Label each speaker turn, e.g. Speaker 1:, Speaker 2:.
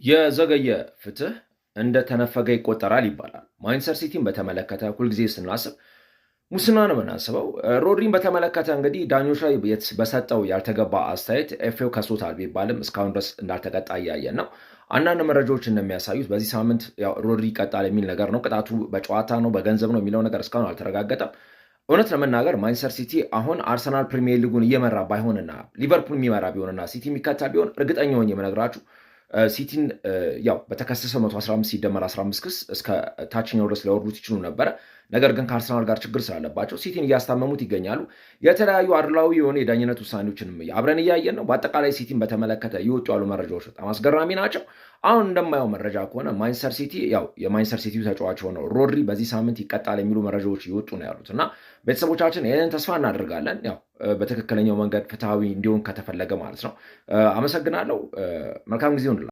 Speaker 1: የዘገየ ፍትህ እንደተነፈገ ይቆጠራል ይባላል። ማንቸስተር ሲቲን በተመለከተ ሁልጊዜ ስናስብ ሙስና ነው የምናስበው። ሮድሪን በተመለከተ እንግዲህ ዳኞች ላይ በሰጠው ያልተገባ አስተያየት ኤፍኤው ከሶታል ቢባልም እስካሁን ድረስ እንዳልተቀጣ እያየን ነው። አንዳንድ መረጃዎች እንደሚያሳዩት በዚህ ሳምንት ሮድሪ ይቀጣል የሚል ነገር ነው። ቅጣቱ በጨዋታ ነው በገንዘብ ነው የሚለው ነገር እስካሁን አልተረጋገጠም። እውነት ለመናገር ማንቸስተር ሲቲ አሁን አርሰናል ፕሪሚየር ሊጉን እየመራ ባይሆንና ሊቨርፑል የሚመራ ቢሆንና ሲቲ የሚከተል ቢሆን እርግጠኛ ሆኜ የምነግራችሁ ሲቲን በተከሰሰው 115 ሲደመር 15 ክስ እስከ ታችኛው ድረስ ሊያወርዱት ይችሉ ነበረ። ነገር ግን ከአርሰናል ጋር ችግር ስላለባቸው ሲቲን እያስታመሙት ይገኛሉ። የተለያዩ አድላዊ የሆነ የዳኝነት ውሳኔዎችንም አብረን እያየን ነው። በአጠቃላይ ሲቲን በተመለከተ እየወጡ ያሉ መረጃዎች በጣም አስገራሚ ናቸው። አሁን እንደማየው መረጃ ከሆነ ማንቸስተር ሲቲ የማንቸስተር ሲቲ ተጫዋች ሆነው ሮድሪ በዚህ ሳምንት ይቀጣል የሚሉ መረጃዎች እየወጡ ነው ያሉት እና ቤተሰቦቻችን ይህንን ተስፋ እናደርጋለን። በትክክለኛው መንገድ ፍትሐዊ እንዲሆን ከተፈለገ ማለት ነው። አመሰግናለሁ። መልካም ጊዜ